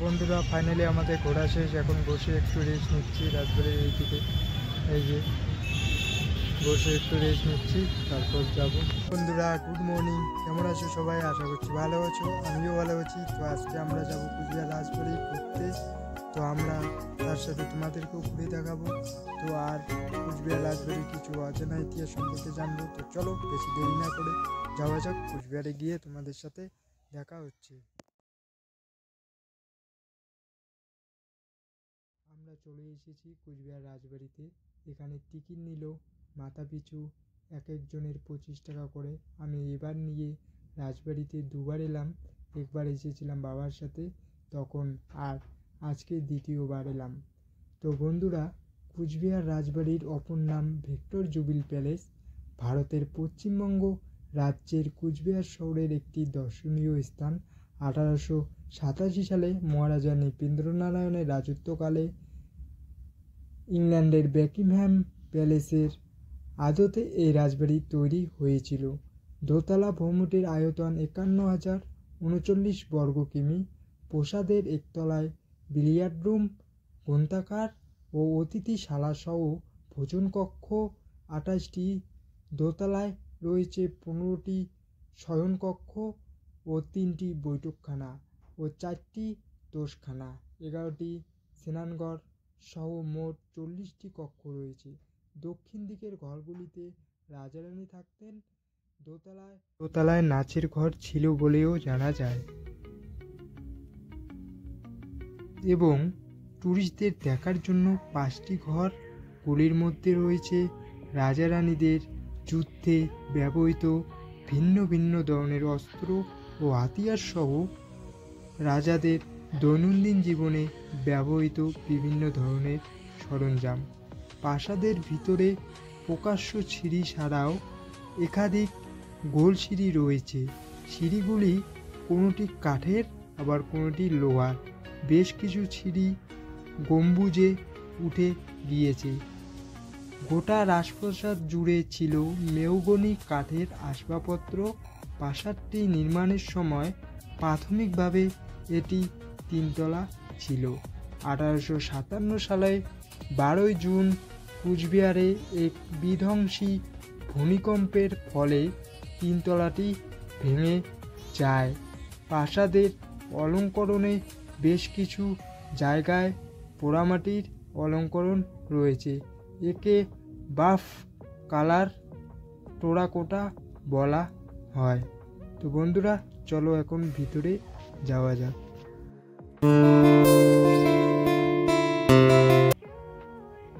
বন্ধুরা ফাইনালি আমাদের ঘোরা শেষ। এখন বসে একটু রেস্ট নিচ্ছি রাজবাড়ির এইদিকে। এই যে বসে একটু রেস্ট নিচ্ছি, তারপর যাব। বন্ধুরা গুড মর্নিং, কেমন আছো সবাই? আশা করছি ভালো আছো, আমিও ভালো আছি। তো আজকে আমরা যাব কুচবিহার রাজবাড়ি ঘুরতে। তো আমরা তার সাথে তোমাদেরকেও ঘুরে দেখাবো। তো আর কুচবিহার রাজবাড়ির কিছু অজানা ইতিহাস সম্পর্কে জানবো। তো চলো বেশি দেরি না করে যাওয়া যাক, কুচবিহারে গিয়ে তোমাদের সাথে দেখা হচ্ছে। আমরা চলে এসেছি কুচবিহার রাজবাড়িতে। এখানে টিকিট নিল মাথা পিছু এক একজনের 25 টাকা করে। আমি এবার নিয়ে রাজবাড়িতে দুবার এলাম। একবার এসেছিলাম বাবার সাথে তখন, আর আজকে দ্বিতীয়বার এলাম। তো বন্ধুরা, কুচবিহার রাজবাড়ির অপর নাম ভিক্টর জুবিল প্যালেস। ভারতের পশ্চিমবঙ্গ রাজ্যের কুচবিহার শহরের একটি দর্শনীয় স্থান। 1887 সালে মহারাজা নৃপেন্দ্রনারায়ণের রাজত্বকালে ইংল্যান্ডের বাকিংহাম প্যালেসের আদতে এই রাজবাড়ি তৈরি হয়েছিল। দোতলা ভবনটির আয়তন 51,039 বর্গ কিমি। প্রাসাদের একতলায় বিলিয়ার্ড রুম, গ্রন্থাগার ও অতিথিশালা সহ ভোজনকক্ষ 28টি। দোতলায় রয়েছে 15টি শয়নকক্ষ ও 3টি বৈঠকখানা ও 4টি তোশখানা, 11টি স্নানঘর সহ মোট 40টি কক্ষ রয়েছে। দক্ষিণ দিকের ঘরগুলিতে রাজারানী থাকতেন। দোতলায় নাচের ঘর ছিল বলেও জানা যায় এবং টুরিস্টদের দেখার জন্য 5টি ঘর। গুলির মধ্যে রয়েছে রাজারানীদের যুদ্ধে ব্যবহৃত ভিন্ন ভিন্ন ধরনের অস্ত্র ও হাতিয়ার সহ রাজাদের দৈনন্দিন জীবনে ব্যবহৃত বিভিন্ন ধরনের সরঞ্জাম। প্রাসাদের ভিতরে প্রকাশ্য সিঁড়ি ছাড়াও একাধিক গোল সিঁড়ি রয়েছে। সিঁড়িগুলি কোনোটি কাঠের আবার কোনোটি লোহার। বেশ কিছু সিঁড়ি গম্বুজে উঠে গিয়েছে। গোটা রাজপ্রাসাদ জুড়ে ছিল মেহগনি কাঠের আসবাবপত্র। প্রাসাদটি নির্মাণের সময় প্রাথমিকভাবে এটি 3 তলা ছিল। 1857 সালে 12 জুন কুচবিহারে এক বিধ্বংসী ভূমিকম্পের ফলে 3 তলাটি ভেঙে যায়। প্রাসাদের অলঙ্করণে বেশ কিছু জায়গায় পোড়ামাটির অলঙ্করণ রয়েছে। একে বাফ কালার টেরাকোটা বলা হয়। তো বন্ধুরা চলো এখন ভিতরে যাওয়া যাক।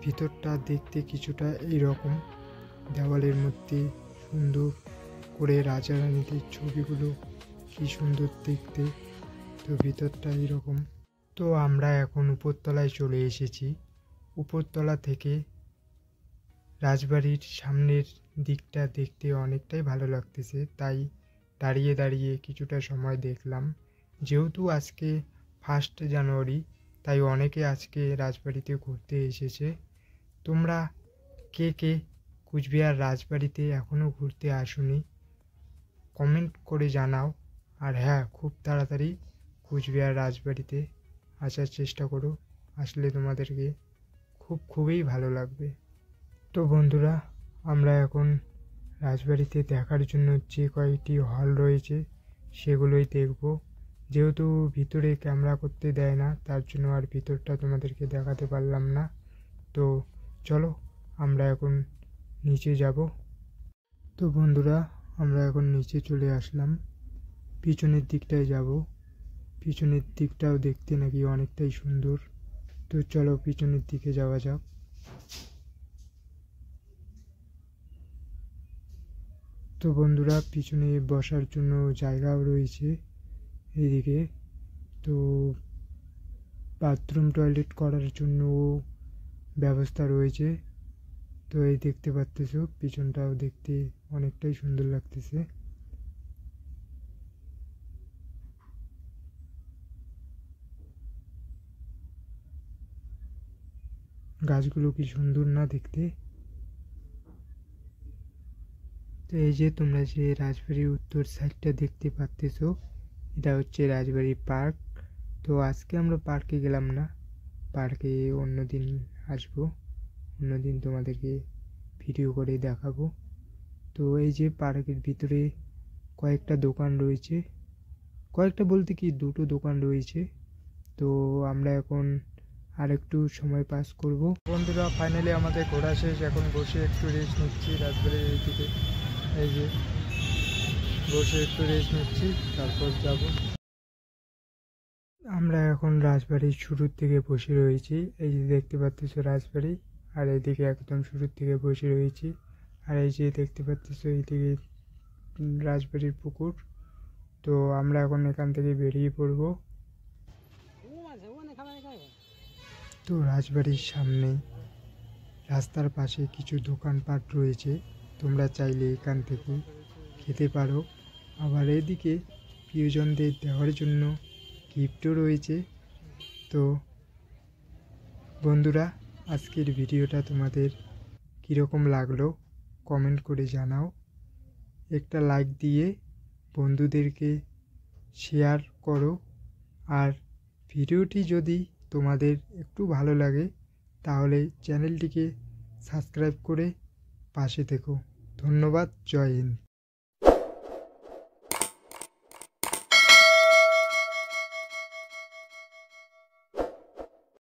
ভিতরটা দেখতে কিছুটা এইরকম। দেওয়ালের মধ্যে সুন্দর করে রাজা রানীদের ছবিগুলো, কি সুন্দর দেখতে। তো ভিতরটা এইরকম। তো আমরা এখন উপরতলায় চলে এসেছি। উপরতলা থেকে রাজবাড়ির সামনের দিকটা দেখতে অনেকটাই ভালো লাগতেছে, তাই দাঁড়িয়ে দাঁড়িয়ে কিছুটা সময় দেখলাম। যেহেতু আজকে 1 জানুয়ারি, তাই অনেকে আজকে রাজবাড়িতে ঘুরতে এসেছে। তোমরা কে কে কুচবিহার রাজবাড়িতে এখনও ঘুরতে আসোনি কমেন্ট করে জানাও। আর হ্যাঁ, খুব তাড়াতাড়ি কুচবিহার রাজবাড়িতে আসার চেষ্টা করো। আসলে তোমাদেরকে খুবই ভালো লাগবে। তো বন্ধুরা, আমরা এখন রাজবাড়িতে দেখার জন্য যে কয়েকটি হল রয়েছে সেগুলোই দেখব। যেহেতু ভিতরে ক্যামেরা করতে দেয় না, তার জন্য আর ভিতরটা তোমাদেরকে দেখাতে পারলাম না। তো চলো আমরা এখন নিচে যাব। তো বন্ধুরা, আমরা এখন নিচে চলে আসলাম। পিছনের দিকটায় যাব। পিছনের দিকটাও দেখতে নাকি অনেকটাই সুন্দর। তো চলো পিছনের দিকে যাওয়া যাক। তো বন্ধুরা, পিছনে বসার জন্য জায়গাও রয়েছে এইদিকে। তো বাথরুম টয়লেট করার জন্য ব্যবস্থা রয়েছে। তো এই দেখতে পাচ্তেছো, পিছনটাও দেখতে অনেকটাই সুন্দর লাগতেছে। গাছগুলো কি সুন্দর না দেখতে। তো এই যে তোমরা যে রাজবাড়ির উত্তর সাইডটা দেখতে পাচ্তেছো, এটা হচ্ছে রাজবাড়ি পার্ক। তো আজকে আমরা পার্কে গেলাম না, পার্কে অন্য দিন আসবো, অন্য দিন তোমাদেরকে ভিডিও করে দেখাবো। তো এই যে পার্কের ভিতরে কয়েকটা দোকান রয়েছে, কয়েকটা বলতে কি দুটো দোকান রয়েছে। তো আমরা এখন আর একটু সময় পাস করব। বন্ধুরা ফাইনালি আমাদের ঘোরা শেষ, এখন বসে একটু রেস্ট নিচ্ছি রাজবাড়ির এইদিকে। এই যে বসে একটু রেস্ট নিচ্ছি, তারপর যাব। আমরা এখন রাজবাড়ির শুরুর থেকে বসে রয়েছি, এই যে দেখতে পাচ্ছ রাজবাড়ি, আর এইদিকে একদম শুরুর থেকে বসে রয়েছি। আর এই যে দেখতে পাচ্ছ এইদিকে রাজবাড়ির পুকুর। তো আমরা এখন এখান থেকে বেরিয়ে পড়ব। তো রাজবাড়ির সামনে রাস্তার পাশে কিছু দোকানপাট রয়েছে, তোমরা চাইলে এখান থেকে খেতে পারো। আবার এদিকে প্রিয়জনদের দেওয়ার জন্য গিফটও রয়েছে। তো বন্ধুরা আজকের ভিডিওটা তোমাদের কীরকম লাগলো কমেন্ট করে জানাও, একটা লাইক দিয়ে বন্ধুদেরকে শেয়ার করো। আর ভিডিওটি যদি তোমাদের একটু ভালো লাগে তাহলে চ্যানেলটিকে সাবস্ক্রাইব করে পাশে থেকো। ধন্যবাদ, জয় হিন্দ।